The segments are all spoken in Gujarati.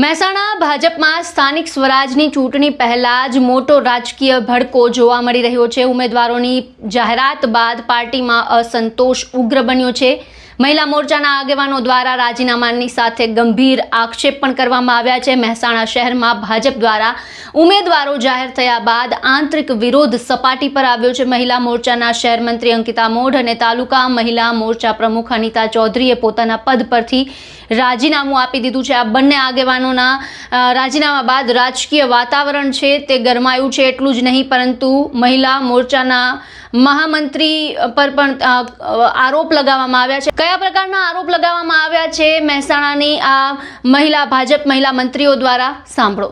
મહેસાણા ભાજપમાં સ્થાનિક સ્વરાજની ચૂંટણી પહેલા જ મોટો રાજકીય ભડકો જોવા મળી રહ્યો છે। ઉમેદવારોની જાહેરાત બાદ પાર્ટીમાં અસંતોષ ઉગ્ર બન્યો છે। મહિલા મોરચાના આગેવાનો દ્વારા રાજીનામાની સાથે ગંભીર આક્ષેપ પણ કરવામાં આવ્યા છે। મહેસાણા શહેરમાં ભાજપ દ્વારા ઉમેદવારો જાહેર થયા બાદ આંતરિક વિરોધ સપાટી પર આવ્યો છે। મહિલા મોરચાના શહેર મંત્રી અંકિતા મોઢ અને તાલુકા મહિલા મોરચા પ્રમુખ અનિતા ચૌધરીએ પોતાના પદ પરથી રાજીનામું આપી દીધું છે। આ બંને આગેવાનોના રાજીનામા બાદ રાજકીય વાતાવરણ છે તે ગરમાયું છે। એટલું જ નહીં પરંતુ મહિલા મોરચાના મહામંત્રી પર પણ આરોપ લગાવવામાં આવ્યા છે। કયા પ્રકારના આરોપ લગાવવામાં આવ્યા છે મહેસાણાની આ ભાજપ મહિલા મંત્રીઓ દ્વારા સાંભળો।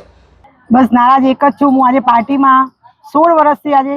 બસ નારાજ એક જ છું। હું આજે પાર્ટીમાં 16 વર્ષથી આજે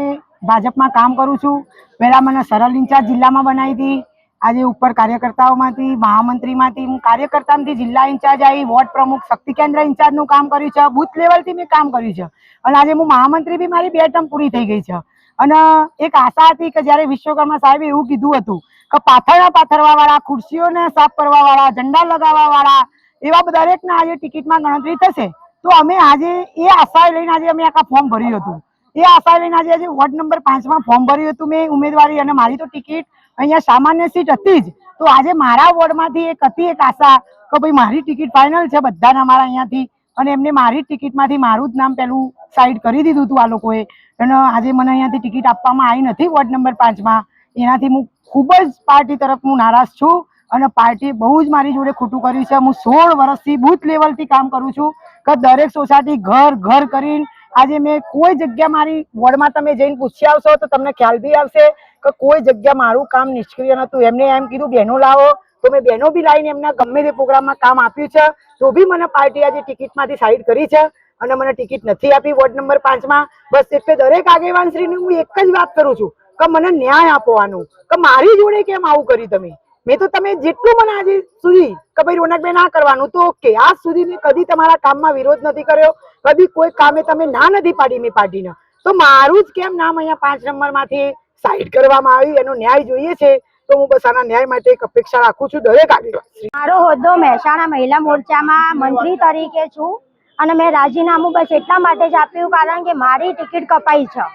ભાજપમાં કામ કરું છું। પહેલા મને સરળ ઇન્ચાર્જ જિલ્લામાં બનાવી હતી। આજે ઉપર કાર્યકર્તાઓમાંથી મહામંત્રીમાંથી હું કાર્યકર્તામાંથી જિલ્લા ઇન્ચાર્જ આવી, વોર્ડ પ્રમુખ શક્તિ કેન્દ્ર ઇન્ચાર્જનું કામ કર્યું છે, બૂથ લેવલથી મેં કામ કર્યું છે અને આજે હું મહામંત્રી બી મારી 2 ટર્મ પૂરી થઈ ગઈ છે। અને એક આશા હતી કે જ્યારે વિશ્વકર્મા સાહેબે એવું કીધું હતું કે પાથરવા વાળા, ખુરશીઓને સાફ કરવા વાળા, ઝંડા લગાવવા વાળા એવા દરેકના આજે ટિકિટમાં ગણતરી થશે। તો અમે આજે એ આશા લઈને આજે અમે આખા ફોર્મ ભર્યું હતું। એ આશા લઈને આજે વોર્ડ નંબર 5માં ફોર્મ ભર્યું હતું મેં ઉમેદવારી, અને મારી તો ટિકિટ અહીંયા સામાન્ય સીટ હતી જ। તો આજે મારા વોર્ડમાંથી એક આશા કે ભાઈ મારી ટિકિટ ફાઇનલ છે બધાના મારા અહીંયાથી, અને એમને મારી ટિકિટમાંથી મારું જ નામ પેલું સાઈડ કરી દીધું હતું આ લોકોએ। અને આજે મને અહીંયાથી ટિકિટ આપવામાં આવી નથી વોર્ડ નંબર 5માં। એનાથી હું ખૂબ જ પાર્ટી તરફ હું નારાજ છું અને પાર્ટી બહુ જ મારી જોડે ખોટું કર્યું છે। હું 16 વર્ષથી બૂથ લેવલથી કામ કરું છું કે દરેક સોસાયટી ઘર કરીને આજે મેં કોઈ જગ્યા મારી વોર્ડમાં તમે જઈને પૂછી આવશો તો તમને ખ્યાલ બી આવશે કે કોઈ જગ્યા મારું કામ નિષ્ક્રિય નહોતું। એમને એમ કીધું બહેનો લાવો તો મેં બહેનો બી લાવીને એમના ગમે તે પ્રોગ્રામમાં કામ આપ્યું છે। તો બી મને પાર્ટી આજે ટિકિટમાંથી સાઈડ કરી છે અને મને ટિકિટ નથી આપી વોર્ડ નંબર 5માં। બસ એટલે દરેક આગેવાનશ્રીને હું એક જ વાત કરું છું કે મને ન્યાય આપવાનું, કે મારી જોડે કેમ આવું કર્યું તમે। મેં તો તમે જેટલું મને આજે સુધી કે ભાઈ રોનકભાઈ ના કરવાનું તો ઓકે, આજ સુધી મેં કદી તમારા કામમાં વિરોધ નથી કર્યો, કદી કોઈ કામે તમે ના નથી પાડી મેં પાર્ટીને। તો મારું જ કેમ નામ અહીંયા 5 નંબરમાંથી સાઈડ કરવામાં આવી, એનો ન્યાય જોઈએ છે। તો હું બસ આના ન્યાય માટે એક અપેક્ષા રાખું છું દરેક આગેવાન। મારો હોદ્દો મહેસાણા મહિલા મોરચામાં મંત્રી તરીકે છું અને મેં રાજીનામું બસ એટલા માટે જ આપ્યું કારણ કે મારી ટિકિટ કપાઈ છે।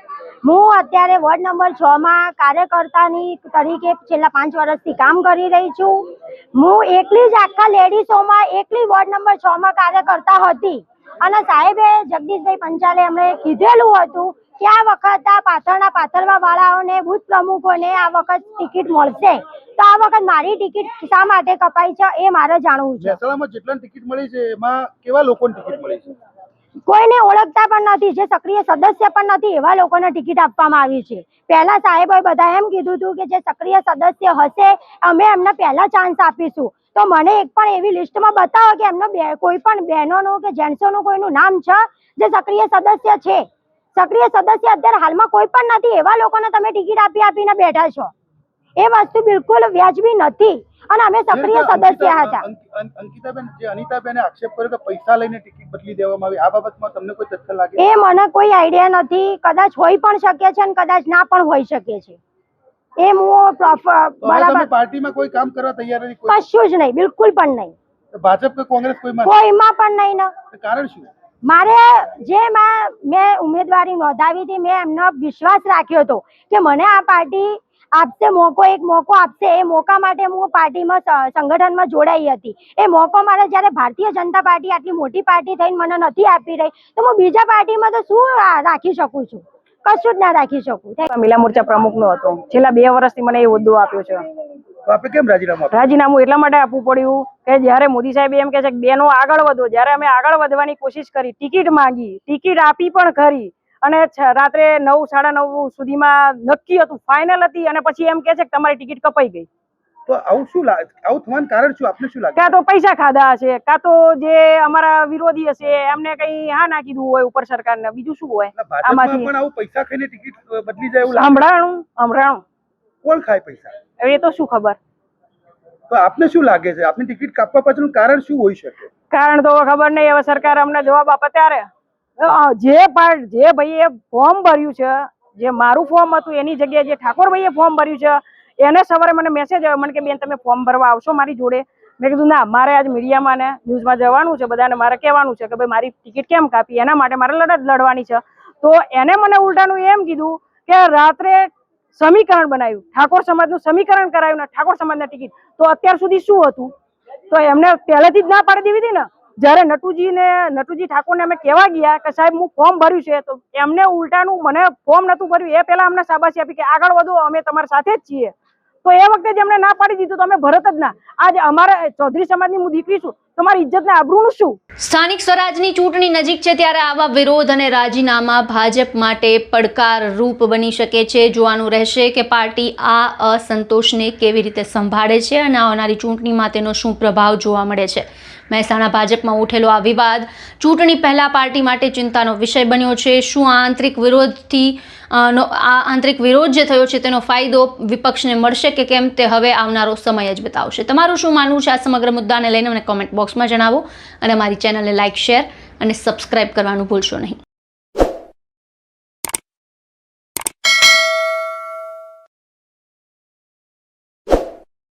હું અત્યારે વોર્ડ નંબર 6માં કાર્યકર્તાની તરીકે છેલ્લા 5 વર્ષથી કામ કરી રહી છું। હું એકલી જ આખા લેડીઝોમાં એકલી વોર્ડ નંબર 6માં કાર્યકર્તા હતી અને સાહેબે જગદીશભાઈ પંચાલે એમણે કીધેલું હતું કે આ વખત આ પાથરવા વાળાઓને, બૂથ પ્રમુખોને આ વખત ટિકિટ મળશે। તો આ વખત મારી ટિકિટ શા માટે કપાઈ છે એ મારે જાણવું છે। મહેસાણામાં જેટલા ટિકિટ મળી છે એમાં કેવા લોકોને ટિકિટ મળી છે? કોઈને ઓળખતા પણ નથી, જે સક્રિય સદસ્ય પણ નથી એવા લોકોને ટિકિટ આપવામાં આવી છે। પહેલા સાહેબોએ બધા એમ કીધું હતું કે જે સક્રિય સદસ્ય હશે અમે એમને પહેલા ચાન્સ આપીશું। તો મને એક પણ એવી લિસ્ટમાં બતાવો કે એમનો કોઈ પણ બહેનોનું કે જેન્ટ્સોનું કોઈનું નામ છે જે સક્રિય સદસ્ય છે। સક્રિય સદસ્ય અત્યારે હાલમાં કોઈ પણ નથી, એવા લોકોને તમે ટિકિટ આપીને બેઠા છો। એ વસ્તુ બિલકુલ વ્યાજબી નથી અને અમે સક્રિય સદસ્ય હતા। અંકિતાબેન, જે અનિતાબેને આક્ષેપ કર્યો કે પૈસા લઈને ટિકિટ બદલી દેવામાં આવી, આ બાબતમાં તમને કોઈ તથ્ય લાગે? એ મને કોઈ આઈડિયા નથી, કદાચ હોઈ પણ શકે છે અને કદાચ ના પણ હોઈ શકે છે। એ હું બરાબર પાર્ટીમાં કોઈ કામ કરવા તૈયાર નથી? કશું જ નહીં, બિલકુલ પણ નહીં। ભાજપ કે કોંગ્રેસ કોઈમાં પણ નહીં ને। કારણ શું? મારે મેં ઉમેદવારી નોંધાવી હતી, મેં એમનો વિશ્વાસ રાખ્યો હતો કે મને આ પાર્ટી આપશે, એક મોકો આપશે। એ મોકા માટે હું પાર્ટીમાં સંગઠનમાં જોડાઈ હતી। એ મોકો મારે જ્યારે ભારતીય જનતા પાર્ટી આટલી મોટી પાર્ટી થઈને મને નથી આપી રહી તો હું બીજા પાર્ટીમાં તો શું રાખી શકું છું? કશું જ ના રાખી શકું। મહિલા મોરચા પ્રમુખનો હતો, છેલ્લા 2 વર્ષથી મને એ હોદ્દો આપ્યો છે। તો આપણે કેમ રાજીનામું એટલા માટે આપવું પડ્યું કે જ્યારે મોદી સાહેબ એમ કે છે કે બહેનો આગળ વધો, જ્યારે અમે આગળ વધવાની કોશિશ કરી, ટિકિટ માંગી, ટિકિટ આપી પણ ખરી અને રાત્રે 9, 9:30 સુધીમાં નક્કી હતું, ફાઇનલ હતી, અને પછી એમ કે છે કે તમારી ટિકિટ કપાઈ ગઈ। તો આવું થવાનું કારણ શું? આપને શું લાગે? કાં તો પૈસા ખાધા હશે, કાં તો જે અમારા વિરોધી હશે એમને કઈ હા ના કીધું હોય ઉપર સરકારને, બીજું શું હોય? આમાંથી પણ આવું પૈસા ખાઈને ટિકિટ બદલી જાય એવું સંભળાણું કોણ ખાય પૈસા? એ તો શું ખબર। તો આપને શું લાગે છે આપની ટિકિટ કાપવા પાછળનું કારણ શું હોઈ શકે? કારણ તો ખબર નહીં, હવે સરકાર અમને જવાબ આપે ત્યારે। જે ભાઈએ ફોર્મ ભર્યું છે, જે મારું ફોર્મ હતું એની જગ્યાએ જે ઠાકોરભાઈએ ફોર્મ ભર્યું છે એને સવારે મને મેસેજ આવ્યો મને કે બેન તમે ફોર્મ ભરવા આવશો મારી જોડે? મેં કીધું ના, મારે આજ મીડિયામાં ને ન્યૂઝમાં જવાનું છે, બધાને મારે કહેવાનું છે કે ભાઈ મારી ટિકિટ કેમ કાપી, એના માટે મારે લડત લડવાની છે. તો એને મને ઉલટાનું એમ કીધું કે રાત્રે સમીકરણ બનાવ્યું, ઠાકોર સમાજનું સમીકરણ કરાયું ને ઠાકોર સમાજના ટિકિટ. તો અત્યાર સુધી શું હતું? તો એમને પહેલેથી જ ના પાડી દેવી હતી ને. જયારે નટુજી ઠાકોરને અમે કહેવા ગયા કે સાહેબ હું ફોર્મ ભર્યું છે, તો એમને ઉલટાનું મને ફોર્મ નતું ભર્યું એ પહેલા અમને શાબાશી આપી કે આગળ વધો, અમે તમારી સાથે જ છીએ. તો એ વખતે જ એમને ના પાડી દીધું તો અમે ભરત જ ના. આજે અમારે ચૌધરી સમાજની હું દીકરી છું, તમારી ઇજ્જત ને આબરૂનું શું? સ્થાનિક સ્વરાજની ચૂંટણી નજીક છે ત્યારે આવા વિરોધ અને રાજીનામા ભાજપ માટે પડકારરૂપ બની શકે છે. જોવાનું રહેશે કે પાર્ટી આ અસંતોષને કેવી રીતે સંભાળે છે અને આવનારી ચૂંટણીમાં તેનો શું પ્રભાવ જોવા મળે છે. મહેસાણા ભાજપમાં ઉઠેલો આ વિવાદ ચૂંટણી પહેલા પાર્ટી માટે ચિંતાનો વિષય બન્યો છે. શું આ આંતરિક વિરોધ જે થયો છે તેનો ફાયદો વિપક્ષને મળશે કે કેમ, તે હવે આવનારો સમય જ બતાવશે. તમારું શું માનવું છે આ સમગ્ર મુદ્દાને લઈને મને કોમેન્ટ બોક્સમાં જણાવો અને અમારી ચેનલને લાઇક, શેર અને સબસ્ક્રાઇબ કરવાનું ભૂલશો નહીં.